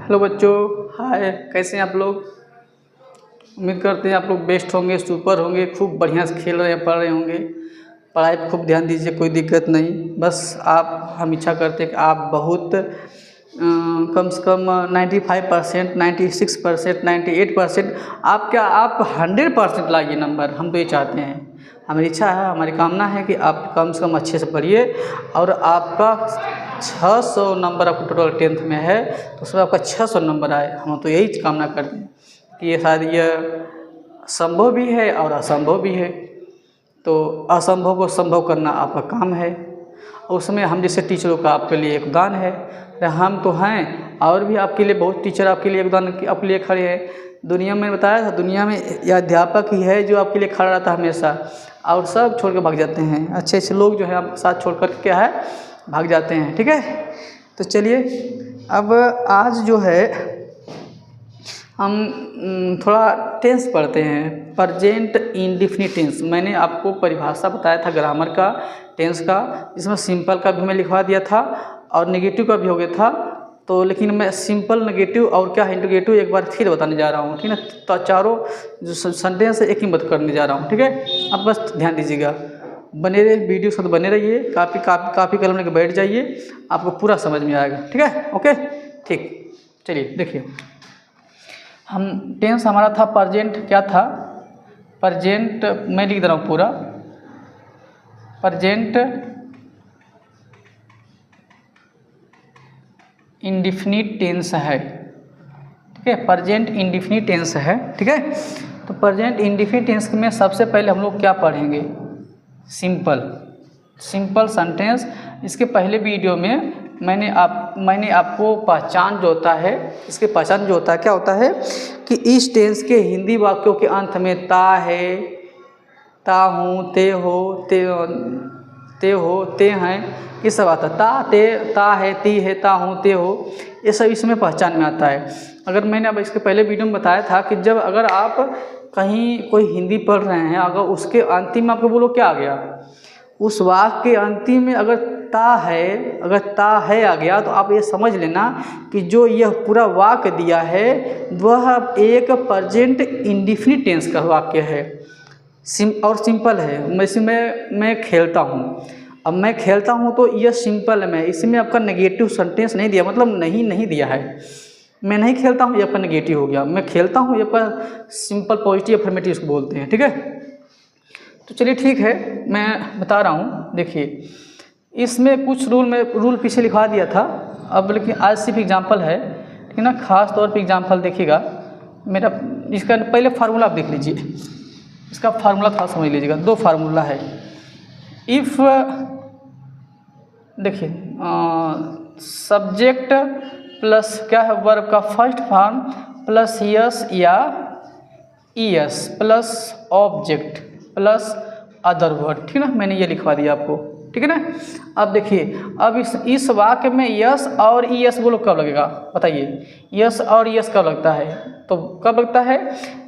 Hello बच्चों, हाय। कैसे हैं आप लोग? उम्मीद करते हैं आप लोग बेस्ट होंगे, सुपर होंगे, खूब बढ़िया से खेल रहे हैं, पढ़ रहे होंगे। पढ़ाई पर खूब ध्यान दीजिए, कोई दिक्कत नहीं। बस हम इच्छा करते हैं कि आप बहुत कम से कम 95%, 96%, 98%, आप 100% लाइए नंबर। हम तो ये चाहते हैं, हमारी इच्छा है, हमारी कामना है कि आप कम से कम अच्छे से पढ़िए। और आपका 600 नंबर आपको टोटल 10th में है, तो उसमें आपका 600 नंबर आए। हम तो यही कामना करते हैं कि ये शायद यह संभव भी है और असंभव भी है। तो असंभव को संभव करना आपका काम है, और उसमें हम जैसे टीचरों का आपके लिए योगदान है। हम तो हैं, और भी आपके लिए बहुत टीचर आपके लिए योगदान आपके लिए खड़े हैं। दुनिया में बताया था, दुनिया में यह अध्यापक ही है जो आपके लिए खड़ा रहता है हमेशा, और सब छोड़ कर भाग जाते हैं। अच्छे अच्छे लोग जो है आपके साथ छोड़ कर क्या है भाग जाते हैं। ठीक है, तो चलिए अब आज जो है हम थोड़ा टेंस पढ़ते हैं, प्रेजेंट इंडेफिनिट टेंस। मैंने आपको परिभाषा बताया था ग्रामर का, टेंस का, जिसमें सिंपल का भी मैं लिखवा दिया था और नेगेटिव का भी हो गया था। तो लेकिन मैं सिंपल, नेगेटिव और क्या है इंटीग्रेटिव एक बार फिर बताने जा रहा हूँ। ठीक है, तो चारों जो सेंटेंस है एक ही मत करने जा रहा हूँ। ठीक है, अब बस ध्यान दीजिएगा, बने रहिए, वीडियो के साथ बने रहिए, काफ़ी कलम लेकर बैठ जाइए, आपको पूरा समझ में आएगा। ठीक है, ओके, ठीक। चलिए देखिए, हम टेंस हमारा था प्रेजेंट, क्या था प्रेजेंट, मैं लिख दे रहा हूँ पूरा, प्रेजेंट इंडेफिनिट टेंस है। ठीक है, प्रेजेंट इंडेफिनिट टेंस है। ठीक है, तो प्रेजेंट इंडेफिनिट टेंस में सबसे पहले हम लोग क्या पढ़ेंगे? Simple sentence. इसके पहले वीडियो में मैंने आपको पहचान जो होता है, इसके पहचान जो होता है क्या होता है कि इस टेंस के हिंदी वाक्यों के अंत में ता है, ता हूँ, ते हो, ते हैं, ये सब आता है। ता, ते, ता है, ती है, ता हूँ, ते हो, ये सब इसमें पहचान में आता है। अगर मैंने अब इसके पहले वीडियो में बताया था कि जब अगर आप कहीं कोई हिंदी पढ़ रहे हैं, अगर उसके अंतिम में आपको बोलो क्या आ गया, उस वाक्य के अंतिम में अगर ता है आ गया, तो आप ये समझ लेना कि जो यह पूरा वाक्य दिया है वह एक प्रेजेंट इंडेफिनिट टेंस का वाक्य है। और सिंपल है। इसमें मैं खेलता हूँ, अब मैं खेलता हूँ तो यह सिंपल में, इसमें आपका नेगेटिव सेंटेंस नहीं दिया, मतलब नहीं दिया है। मैं नहीं खेलता हूँ, ये आपका नेगेटिव हो गया। मैं खेलता हूँ, ये आपका सिंपल पॉजिटिव अफर्मेटिव इसको बोलते हैं। ठीक है, तो चलिए ठीक है, मैं बता रहा हूँ। देखिए, इसमें कुछ रूल पीछे लिखवा दिया था, अब लेकिन आज सिर्फ एग्जांपल है। ठीक है ना, खास तौर पे एग्जांपल देखिएगा मेरा। इसका पहले फार्मूला आप देख लीजिए, इसका फार्मूला था, समझ लीजिएगा। दो फार्मूला है। इफ़ देखिए, सब्जेक्ट प्लस क्या है, वर्ब का फर्स्ट फॉर्म प्लस यस या ES plus object plus other word. ठीक है ना, मैंने ये लिखवा दिया आपको। ठीक है ना, अब देखिए, अब इस वाक्य में यस और ईएस बोलो कब लगेगा, बताइए। यस और ईएस कब लगता है? तो कब लगता है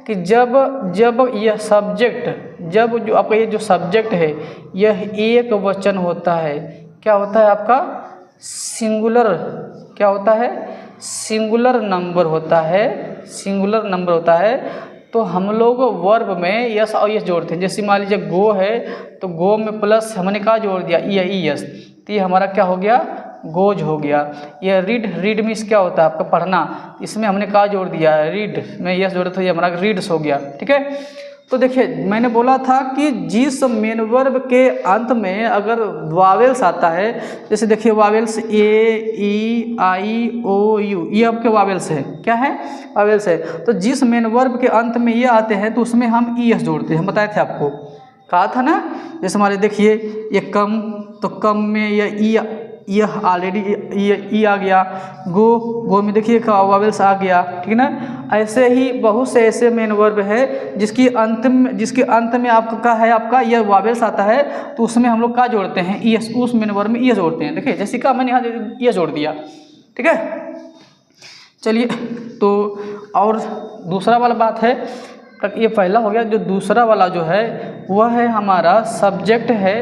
कि जब यह सब्जेक्ट, जब जो आपका ये जो सब्जेक्ट है यह एक वचन होता है। क्या होता है आपका? सिंगुलर। क्या होता है? सिंगुलर नंबर होता है, सिंगुलर नंबर होता है। तो हम लोग वर्ब में यस और यस जोड़ते हैं। जैसे मान लीजिए गो है, तो गो में प्लस हमने क्या जोड़ दिया, ई एस, तो ये हमारा क्या हो गया, गोज हो गया। ये रीड मीन्स क्या होता है आपका पढ़ना, इसमें हमने क्या जोड़ दिया, रीड में यस जोड़े, तो ये हमारा रीड्स हो गया। ठीक है, तो देखिए मैंने बोला था कि जिस मेन वर्ब के अंत में अगर वावेल्स आता है, जैसे देखिए vowels A, E, I, O, you, ये आपके वावेल्स है। क्या है? वावेल्स है। तो जिस मेन वर्ब के अंत में ये आते हैं तो उसमें हम ई एस जोड़ते हैं। बताए थे आपको, कहा था ना। जैसे हमारे देखिए ये कम, तो कम में यह ऑलरेडी ई आ गया। गो में देखिए वावेल्स आ गया। ठीक है ना, ऐसे ही बहुत से ऐसे मेन वर्ब है जिसके अंत में आपका है, आपका यह वावेल्स आता है, तो उसमें हम लोग क्या जोड़ते हैं, ई एस, उस मेन वर्ब में ई एस जोड़ते हैं। देखिए जैसे का मैंने यहाँ ये जोड़ दिया। ठीक है, चलिए, तो और दूसरा वाला बात है तक ये पहला हो गया। जो दूसरा वाला जो है वह है हमारा सब्जेक्ट है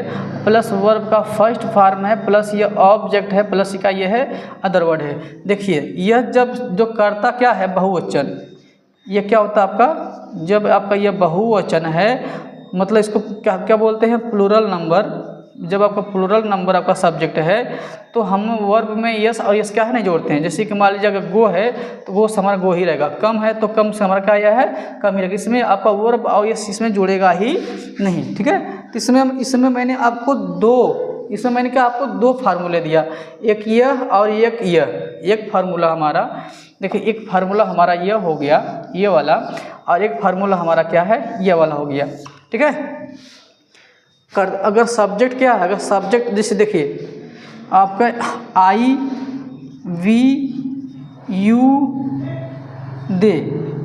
प्लस वर्ब का फर्स्ट फॉर्म है प्लस ये ऑब्जेक्ट है प्लस का ये है अदर वर्ड है। देखिए यह जब जो कर्ता क्या है बहुवचन, ये क्या होता है आपका, जब आपका ये बहुवचन है मतलब इसको क्या क्या बोलते हैं, प्लूरल नंबर। जब आपका प्लूरल नंबर आपका सब्जेक्ट है तो हम वर्ब में यस और यस क्या है नहीं जोड़ते हैं। जैसे कि मान लीजिए अगर गो है तो गो से हमारा गो ही रहेगा, कम है तो कम से हमारा क्या यह है कम ही रहेगा। इसमें आपका वर्ब और यस इसमें जुड़ेगा ही नहीं, ठीक है। तो इसमें मैंने आपको दो फार्मूले दिया, एक यह और एक यह। एक फार्मूला हमारा देखिए, एक फार्मूला हमारा यह हो गया ये वाला, और एक फार्मूला हमारा क्या है ये वाला हो गया, ठीक है। अगर सब्जेक्ट क्या है, अगर सब्जेक्ट जैसे देखिए आपका आई वी यू दे,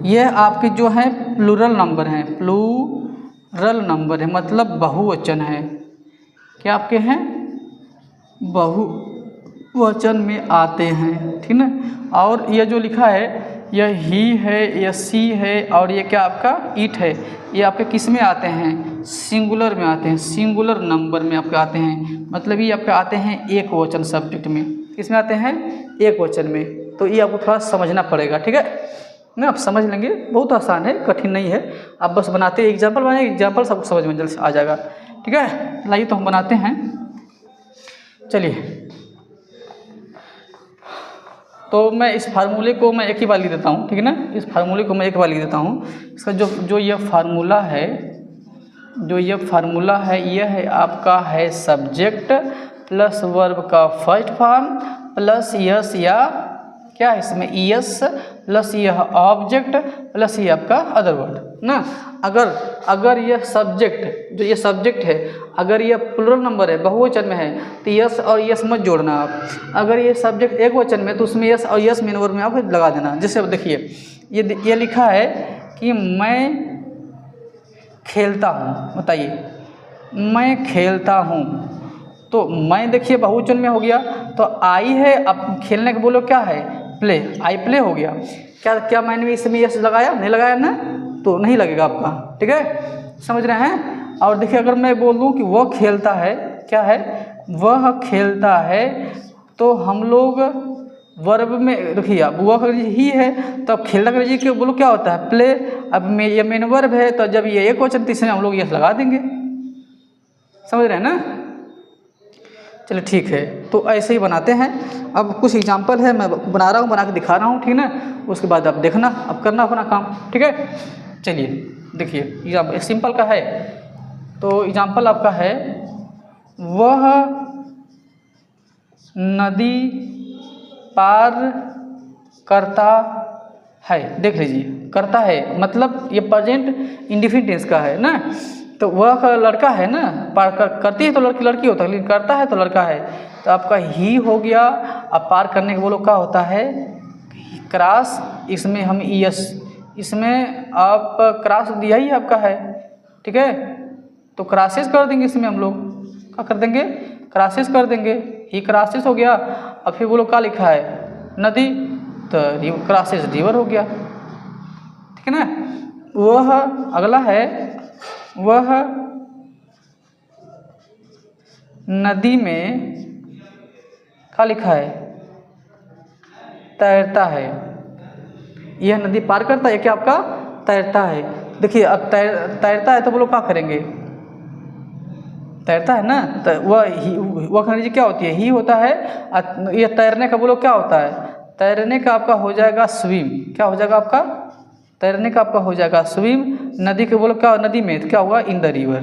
यह आपके जो हैं प्लूरल नंबर हैं, प्लूरल नंबर है मतलब बहुवचन है। क्या आपके हैं बहुवचन में आते हैं, ठीक ना। और ये जो लिखा है यह ही है, यह सी है और ये क्या आपका इट है, ये आपके किस में आते हैं, सिंगुलर में आते हैं, सिंगुलर नंबर में आपके आते हैं। मतलब ये आपके आते हैं एक वचन सब्जेक्ट में, किस में आते हैं एक वचन में। तो ये आपको थोड़ा समझना पड़ेगा, ठीक है ना। आप समझ लेंगे, बहुत आसान है, कठिन नहीं है। आप बस बनाते एग्जाम्पल बनाए, एग्जाम्पल सबको समझ में जल्द से आ जाएगा, ठीक है। लाइए तो हम बनाते हैं, चलिए। तो मैं इस फार्मूले को मैं एक ही बार लिख देता हूँ, ठीक है ना। इस फार्मूले को मैं एक बार लिख देता हूँ। इसका जो ये फार्मूला है, यह है आपका है सब्जेक्ट प्लस वर्ब का फर्स्ट फॉर्म प्लस यस या क्या है इसमें यस प्लस यह ऑब्जेक्ट प्लस ये आपका अदर वर्ड ना। अगर यह सब्जेक्ट जो ये सब्जेक्ट है अगर यह प्लूरल नंबर है बहुवचन में है तो यस और यस मत जोड़ना आप। अगर ये सब्जेक्ट एक वचन में तो उसमें यस और यस मेन वर्ब में आप लगा देना। जैसे अब देखिए ये लिखा है कि मैं खेलता हूँ, बताइए मैं खेलता हूँ, तो मैं देखिए बहुवचन में हो गया तो आई है। अब खेलने का बोलो क्या है प्ले, आई प्ले हो गया। क्या मैंने इसमें यस लगाया, नहीं लगाया ना, तो नहीं लगेगा आपका, ठीक है, समझ रहे हैं। और देखिए अगर मैं बोल दूँ कि वह खेलता है, क्या है वह खेलता है, तो हम लोग वर्ब में देखिए अब वह ही है तो अब खेलना कर लीजिए बोलो क्या होता है प्ले। अब ये मेन वर्ब है तो जब ये एक वचन तीसरे हम लोग यस लगा देंगे, समझ रहे हैं ना। चलिए ठीक है, तो ऐसे ही बनाते हैं। अब कुछ एग्जांपल है मैं बना रहा हूँ, बना के दिखा रहा हूँ, ठीक ना। उसके बाद आप देखना, अब करना अपना काम, ठीक है। चलिए देखिए एग्जाम्पल सिंपल का है। तो एग्जांपल आपका है वह नदी पार करता है। देख लीजिए करता है मतलब ये प्रेजेंट इंडेफिनिट टेंस का है ना। तो वह लड़का है ना, पार करती है तो लड़की होता है, लेकिन करता है तो लड़का है। तो आपका ही हो गया। अब पार करने के बोलो क्या होता है क्रॉस, इसमें हम यस, इसमें आप क्रॉस दिया ही आपका है, ठीक है। तो क्रॉसेस कर देंगे, इसमें हम लोग क्या कर देंगे क्रॉसेस कर देंगे, ही क्रॉसेस हो गया। अब फिर बोलो क्या लिखा है नदी, तो क्रॉसेस रिवर हो गया, ठीक है ना। वह अगला है वह नदी में क्या लिखा है तैरता है। यह नदी पार करता है, क्या आपका तैरता है। देखिए अब तैरता है तो बोलो क्या करेंगे, तैरता है ना, तो वह खनिज क्या होती है ही होता है। यह तैरने का बोलो क्या होता है, तैरने का आपका हो जाएगा स्विम। क्या हो जाएगा आपका तैरने का आपका हो जाएगा स्विम। नदी के बोलो क्या नदी में, तो क्या होगा इन द रिवर,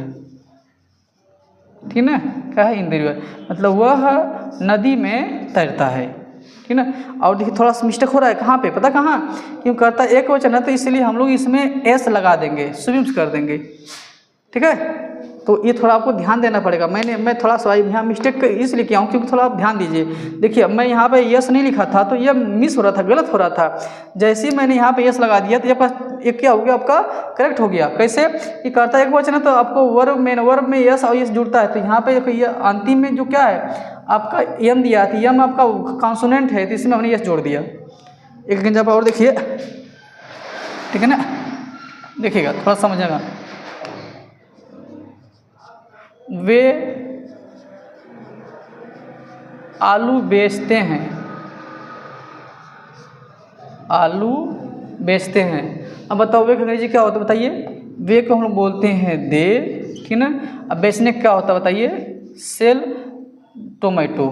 ठीक ना। क्या है इन द रिवर, मतलब वह नदी में तैरता है, ठीक ना। और देखिए थोड़ा सा मिस्टेक हो रहा है कहाँ पे, पता कहाँ, क्यों करता एक वचन है तो इसलिए हम लोग इसमें एस लगा देंगे, स्विम्स कर देंगे, ठीक है। तो ये थोड़ा आपको ध्यान देना पड़ेगा। मैं थोड़ा सा यहाँ मिस्टेक इसलिए किया हूँ क्योंकि थोड़ा आप ध्यान दीजिए। देखिए मैं यहाँ पे यस नहीं लिखा था तो ये मिस हो रहा था, गलत हो रहा था। जैसे ही मैंने यहाँ पे यस लगा दिया तो ये क्या हो गया आपका करेक्ट हो गया। कैसे कि करता एक वचन है तो आपको वर्ब में यस और यस जुड़ता है। तो यहाँ पे ये अंतिम में जो क्या है आपका यम दिया था, यम आपका कॉन्सोनेंट है तो इसमें हमने यस जोड़ दिया। एक एग्जाम्पल और देखिए, ठीक है ना। देखिएगा थोड़ा समझेगा। वे आलू बेचते हैं, आलू बेचते हैं। अब बताओ वे का अंग्रेजी क्या होता है बताइए। वे को हम लोग बोलते हैं दे, ठीक ना। अब बेचने का क्या होता है बताइए, सेल टोमेटो।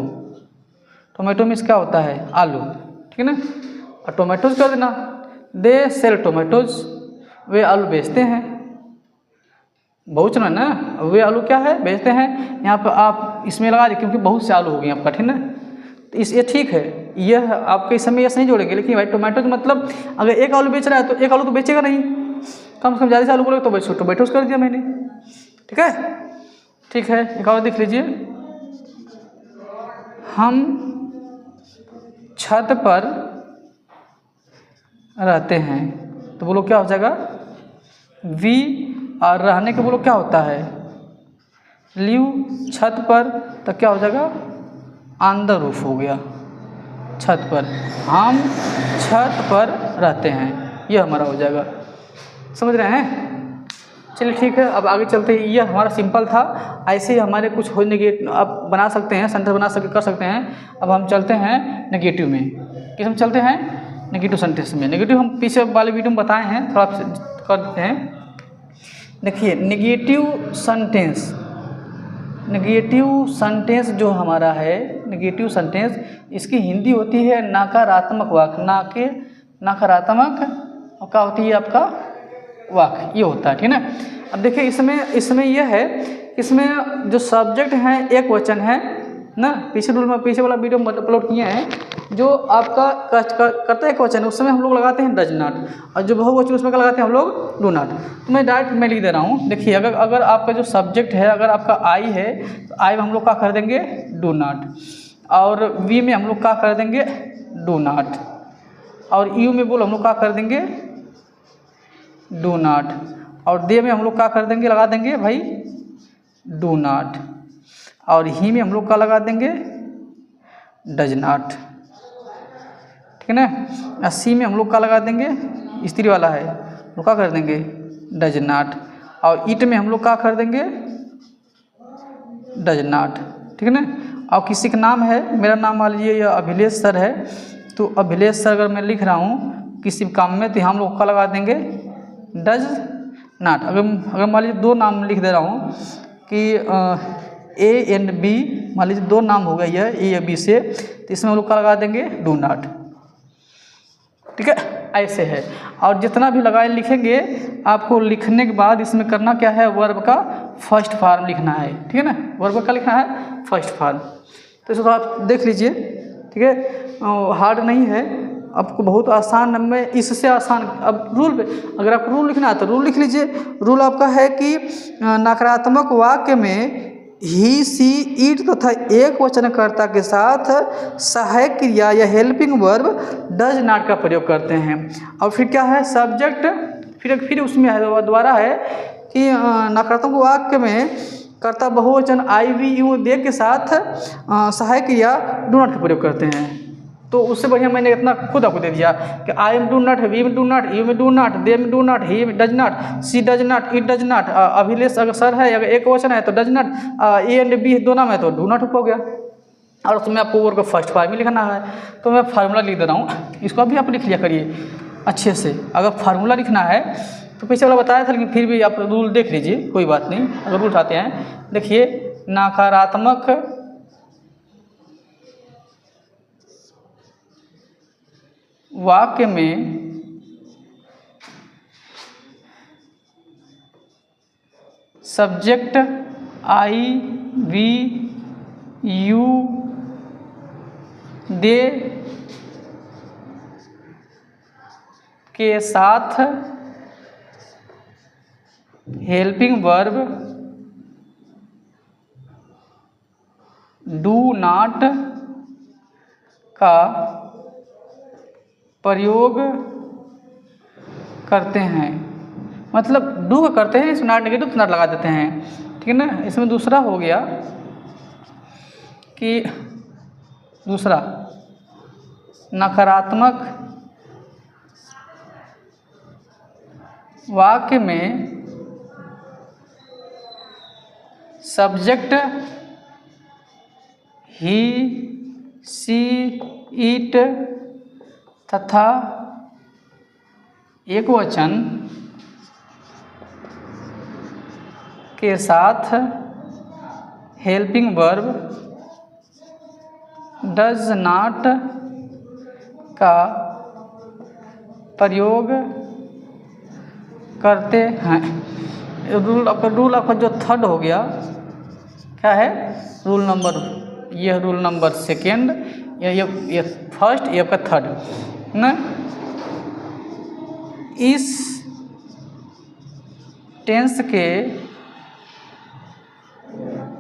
टोमेटो मीन्स क्या होता है, आलू, ठीक ना। और टोमेटोज कर देना, दे सेल टोमेटोज, वे आलू बेचते हैं। बहुवचन है ना, वे आलू क्या है, बेचते हैं। यहाँ पर आप इसमें लगा दें क्योंकि बहुत से आलू हो गए आपका, ठीक ना। तो इस ये ठीक है, यह आपके इस समय यस नहीं जोड़ेंगे, लेकिन भाई टोमेटो मतलब अगर एक आलू बेच रहा है तो एक आलू तो बेचेगा नहीं, कम से कम ज़्यादा से आलू बोले तो बस टोमेटोज कर दिया मैंने, ठीक है। ठीक है, एक और देख लीजिए। हम छत पर रहते हैं, तो बोलो क्या हो जाएगा, वी। और रहने के बोलो क्या होता है, लिव। छत पर तो क्या हो जाएगा, ऑन द रूफ हो गया, छत पर। हम छत पर रहते हैं, यह हमारा हो जाएगा। समझ रहे हैं। चलिए ठीक है, अब आगे चलते हैं। यह हमारा सिंपल था, ऐसे ही हमारे कुछ हो नेगेटिव आप बना सकते हैं, सेंटेंस बना कर सकते हैं। अब हम चलते हैं नेगेटिव में। किस में चलते हैं, नेगेटिव सेंटेंस में। नेगेटिव हम पीछे वाले वीडियो में बताए हैं, थोड़ा कर देते हैं। देखिए नेगेटिव सेंटेंस, नेगेटिव सेंटेंस जो हमारा है, नेगेटिव सेंटेंस इसकी हिंदी होती है नकारात्मक वाक्य। नकारात्मक क्या होती है आपका, वाक्य, ये होता है, ठीक है ना। अब देखिए इसमें यह है, इसमें जो सब्जेक्ट है एक वचन है ना। पीछे वाला वीडियो में अपलोड किए हैं, जो आपका करता है एक वचन, उस समय हम लोग लगाते हैं डज नॉट, और जो बहुवचन उसमें क्या लगाते हैं हम लोग, डू नॉट। तो मैं डायरेक्ट में लिख दे रहा हूँ। देखिए अगर आपका जो सब्जेक्ट है, अगर आपका आई है तो आई में हम लोग क्या कर देंगे, डू नॉट। और वी में हम लोग क्या कर देंगे, डू नॉट। और यू में बोलो हम लोग क्या कर देंगे, डू नॉट। और दे में हम लोग क्या कर देंगे, लगा देंगे भाई डू नॉट। और ही में हम लोग क्या लगा देंगे, डज नॉट, ठीक है ना। सी में हम लोग क्या लगा देंगे, स्त्री वाला है, वो क्या कर देंगे, डज नॉट। और ईट में हम लोग क्या कर देंगे, डज नॉट, ठीक है ना। और किसी का नाम है, मेरा नाम मान लीजिए या अभिलेष सर है, तो अभिलेष सर अगर मैं लिख रहा हूँ किसी काम में, तो हम लोग क्या लगा देंगे, डज नॉट। अगर मान लीजिए दो नाम लिख दे रहा हूँ कि ए एंड बी, मान लीजिए दो नाम हो गया यह ए या बी से, तो इसमें हम लोग क्या लगा देंगे, डू नॉट, ठीक है। ऐसे है। और जितना भी लगाए लिखेंगे, आपको लिखने के बाद इसमें करना क्या है, वर्ब का फर्स्ट फॉर्म लिखना है, ठीक है ना। वर्ब का लिखना है फर्स्ट फॉर्म। तो इसको आप देख लीजिए, ठीक है, हार्ड नहीं है, आपको बहुत आसान में, इससे आसान। अब रूल पे अगर आपको रूल लिखना है तो रूल लिख लीजिए। रूल आपका है कि नकारात्मक वाक्य में ही सी इट तथा एक वचनकर्ता के साथ सहायक क्रिया या हेल्पिंग वर्ब डज नॉट का प्रयोग करते हैं। और फिर क्या है, सब्जेक्ट, फिर उसमें है दोबारा है कि नकारात्मक वाक्य में कर्ता बहुवचन आई वी यू दे के साथ सहायक क्रिया डू नॉट का प्रयोग करते हैं। तो उससे बढ़िया मैंने इतना खुद आपको दे दिया कि I am do not, we में डू नॉट, यू में डू नॉट, दे में do not, he does not, she does not, it does not. Abhilesh अगर सर है, अगर एक वचन है तो does not, A and B दो नाम है तो डू नॉट हो गया। और उसमें आपको वर्ब का फर्स्ट फॉर्म ही लिखना है, तो मैं फार्मूला लिख दे रहा हूँ, इसको अभी आप लिख लिया करिए अच्छे से। अगर फार्मूला लिखना है तो पीछे वाला बताया था, लेकिन फिर भी आप रूल देख लीजिए, कोई बात नहीं। अगर रूल उठाते हैं, देखिए नकारात्मक वाक्य में subject I we you they के साथ हेल्पिंग वर्ब डू नॉट का प्रयोग करते हैं। मतलब डू का करते हैं, इसमें नॉट नेगेटिव तो नॉट लगा देते हैं, ठीक है ना। इसमें दूसरा हो गया कि दूसरा नकारात्मक वाक्य में सब्जेक्ट ही, सी, इट तथा एकवचन के साथ हेल्पिंग वर्ब डज नॉट का प्रयोग करते हैं। रूल आपका जो थर्ड हो गया, क्या है रूल नंबर, यह रूल नंबर सेकेंड, ये फर्स्ट, ये आपका थर्ड ना। इस टेंस के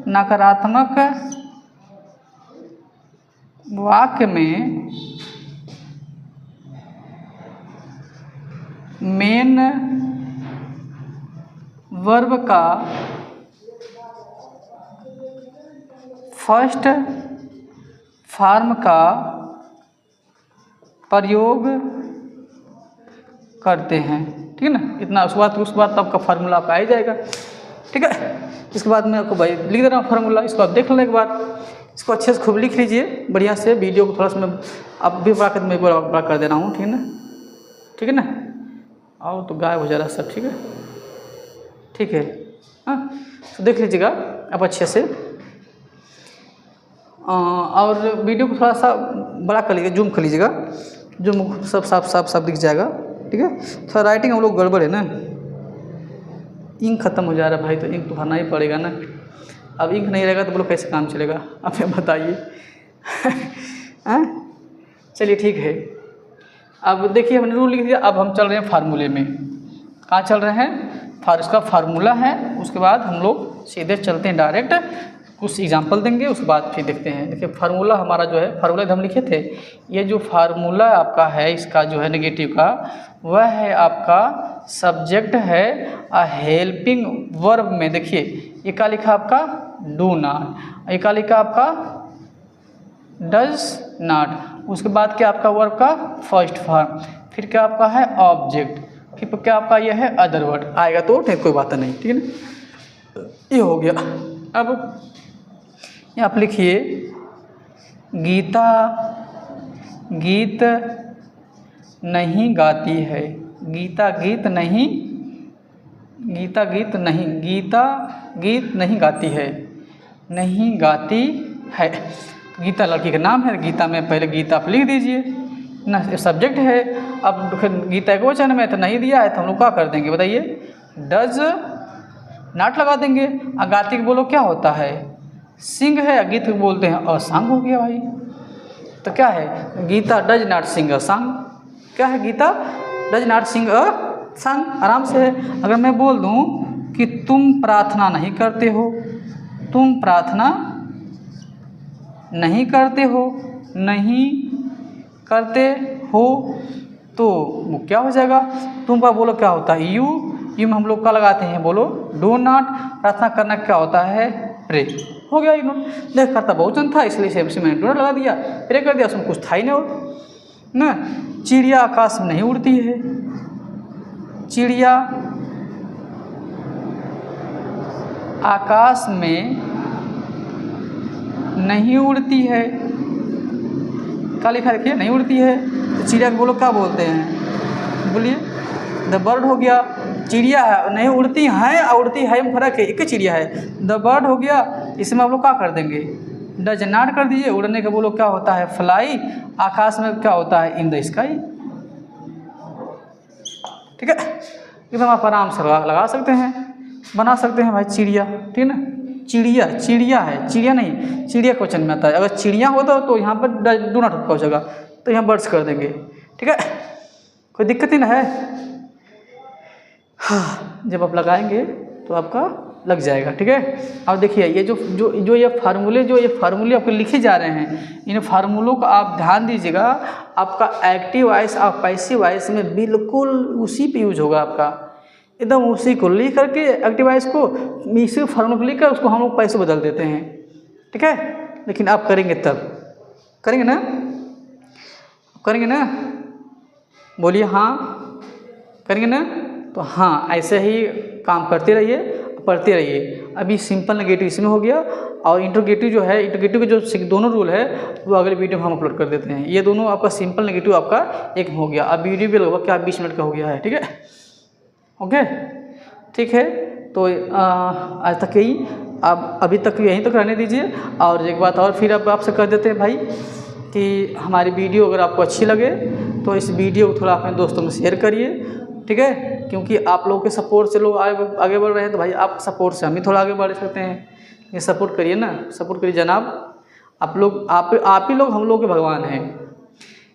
नकारात्मक वाक्य में मेन वर्ब का फर्स्ट फॉर्म का प्रयोग करते हैं। ठीक है ना, इतना। उसके बाद तो आपका फार्मूला आपका आ ही जाएगा। ठीक है, इसके बाद मैं आपको भाई लिख दे रहा हूँ फार्मूला, इसको आप देख लें एक बार, इसको अच्छे से खूब लिख लीजिए बढ़िया से। वीडियो को थोड़ा सा मैं अब भी बड़ा कर दे रहा हूँ। ठीक है ना, ठीक है ना। आओ तो गायब हो जा रहा सब। ठीक है, ठीक है। हाँ, तो देख लीजिएगा आप अच्छे से, और वीडियो को थोड़ा सा बड़ा कर लीजिएगा, जूम कर लीजिएगा, जूम सब साफ दिख जाएगा। ठीक है, थोड़ा राइटिंग हम लोग गड़बड़ है ना, इंक खत्म हो जा रहा है भाई, तो इंक तो भरना ही पड़ेगा ना। अब इंक नहीं रहेगा तो बोलो कैसे काम चलेगा, आप बताइए। चलिए ठीक है, अब देखिए हमने रूल लिख दिया, अब हम चल रहे हैं फार्मूले में। कहाँ चल रहे हैं? इसका फार्मूला है, उसके बाद हम लोग सीधे चलते हैं डायरेक्ट, कुछ एग्जांपल देंगे, उसके बाद फिर देखते हैं। देखिए फार्मूला हमारा जो है, फार्मूला हम लिखे थे, ये जो फार्मूला आपका है इसका जो है नेगेटिव का, वह है आपका सब्जेक्ट है अ हेल्पिंग वर्ब में। देखिए ये क्या लिखा आपका? Do not. ये क्या लिखा आपका? Does not. उसके बाद क्या आपका वर्ब का फर्स्ट फॉर्म, फिर क्या आपका है ऑब्जेक्ट, फिर क्या आपका ये है अदर वर्ड आएगा, तो ठीक कोई बात नहीं। ठीक है ना, ये हो गया। अब यहाँ आप लिखिए गीता गीत नहीं गाती है। गीता गीत नहीं, गीता गीत नहीं, गीता गीत नहीं गाती है, नहीं गाती है। गीता लड़की का नाम है, गीता में पहले गीता आप लिख दीजिए ना, सब्जेक्ट है। अब गीता एक वचन में तो नहीं दिया है, तो हम लोग क्या कर देंगे बताइए? डज नॉट लगा देंगे। गाती को बोलो क्या होता है? सिंग है। गीत को बोलते हैं असंग हो गया भाई। तो क्या है? Gita does not sing a song. क्या है? Gita does not sing a song. आराम से है। अगर मैं बोल दूं कि तुम प्रार्थना नहीं करते हो, तुम प्रार्थना नहीं करते हो, नहीं करते हो, तो वो क्या हो जाएगा? तुम का बोलो क्या होता है? यू। यू में हम लोग क्या लगाते हैं? बोलो डू नॉट। प्रार्थना करना क्या होता है? प्रे। हो गया इग्नोर। देख करता बहुवचन था इसलिए मैंने डू नॉट लगा दिया, प्रे कर दिया, उसमें कुछ था ही नहीं हो ना। चिड़िया आकाश में नहीं उड़ती है, चिड़िया आकाश में नहीं उड़ती है। क्या लिखा रखिए? नहीं उड़ती है। तो चिड़िया को बोलो क्या बोलते हैं? बोलिए द बर्ड हो गया। चिड़िया है, नहीं उड़ती है और उड़ती है में फर्क है, एक ही चिड़िया है। द बर्ड हो गया। इसमें आप लोग क्या कर देंगे? डज नॉट कर दीजिए। उड़ने के बोलो क्या होता है? फ्लाई। आकाश में क्या होता है? In the sky. ठीक है, एकदम आप आराम से लगा सकते हैं, बना सकते हैं भाई। चिड़िया, ठीक है ना। चिड़िया चिड़िया है, चिड़िया नहीं, चिड़िया क्वेश्चन में आता है। अगर चिड़िया होता तो यहाँ पर डू नॉट पहुँचेगा, तो यहाँ बर्ड्स कर देंगे। ठीक है, कोई दिक्कत ही ना है। हाँ, जब आप लगाएंगे तो आपका लग जाएगा। ठीक है, अब देखिए ये जो ये फार्मूले आपको लिखे जा रहे हैं, इन फार्मूलों का आप ध्यान दीजिएगा। आपका एक्टिव वॉइस और पैसिव वॉइस में बिल्कुल उसी पे यूज होगा आपका, एकदम उसी को लिख करके एक्टिव वॉइस को, इसी फार्मूले को लिख कर उसको हम लोग पैसे बदल देते हैं। ठीक है, लेकिन आप करेंगे तब, करेंगे ना? करेंगे ना? बोलिए हाँ, करेंगे ना? तो हाँ, ऐसे ही काम करते रहिए, पढ़ते रहिए। अभी सिंपल नेगेटिव इसमें हो गया, और इंट्रोगेटिव जो है, इंट्रोगेटिव के जो दोनों रूल है वो अगले वीडियो में हम अपलोड कर देते हैं। ये दोनों आपका सिंपल नेगेटिव आपका एक हो गया। अब वीडियो भी लगभग क्या 20 मिनट का हो गया है, ठीक है, ओके, ठीक है। तो आज तक यही, आप अभी तक यहीं तक रहने दीजिए। और एक बात और फिर अब आपसे कर देते हैं भाई कि हमारी वीडियो अगर आपको अच्छी लगे तो इस वीडियो को थोड़ा अपने दोस्तों में शेयर करिए, ठीक है, क्योंकि आप लोगों के सपोर्ट से लोग आगे बढ़ रहे हैं, तो भाई आप सपोर्ट से हम ही थोड़ा आगे बढ़ सकते हैं। ये सपोर्ट करिए ना, सपोर्ट करिए जनाब। आप लोग, आप ही लोग हम लोग के भगवान हैं।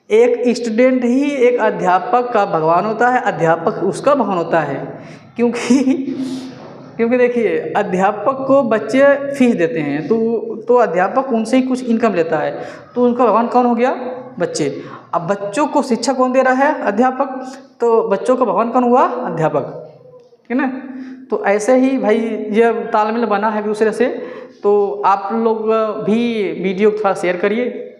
एक स्टूडेंट ही एक अध्यापक का भगवान होता है, अध्यापक उसका भगवान होता है। क्योंकि देखिए, अध्यापक को बच्चे फीस देते हैं, तो अध्यापक उनसे ही कुछ इनकम लेता है, तो उनका भगवान कौन हो गया? बच्चे। अब बच्चों को शिक्षा कौन दे रहा है? अध्यापक। तो बच्चों का भगवान कौन हुआ? अध्यापक, ठीक है ना। तो ऐसे ही भाई ये तालमेल बना है दूसरे से। तो आप लोग भी वीडियो थोड़ा शेयर करिए,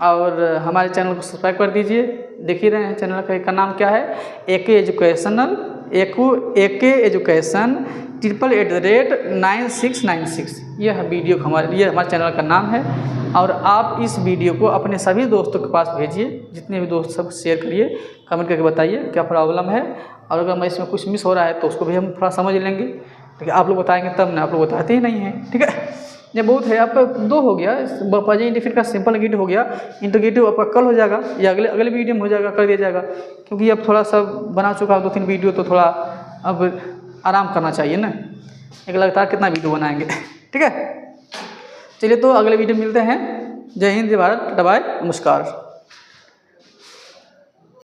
और हमारे चैनल को सब्सक्राइब कर दीजिए। देख ही रहे हैं चैनल का नाम क्या है, AK एजुकेशनल, AK एजुकेशन 8889696। ये है वीडियो हमारे चैनल का नाम है। और आप इस वीडियो को अपने सभी दोस्तों के पास भेजिए, जितने भी दोस्त सब शेयर करिए, कमेंट करके बताइए क्या प्रॉब्लम है, और अगर मैं इसमें कुछ मिस हो रहा है तो उसको भी हम थोड़ा समझ लेंगे। लेकिन आप लोग बताएंगे तब ना, आप लोग बताते ही नहीं हैं, ठीक है। ये बहुत है, आपका 2 हो गया, पॉजिटिव इंडिफिनिट का सिंपल नेगेटिव हो गया। इंटीग्रेटिव आपका कल हो जाएगा या अगले वीडियो में हो जाएगा, कर दिया जाएगा, क्योंकि अब थोड़ा सा बना चुका 2-3 वीडियो, तो थोड़ा अब आराम करना चाहिए ना। एक लगातार कितना वीडियो बनाएंगे, ठीक है। चलिए, तो अगले वीडियो मिलते हैं। जय हिंद, जय भारत, बाय, नमस्कार।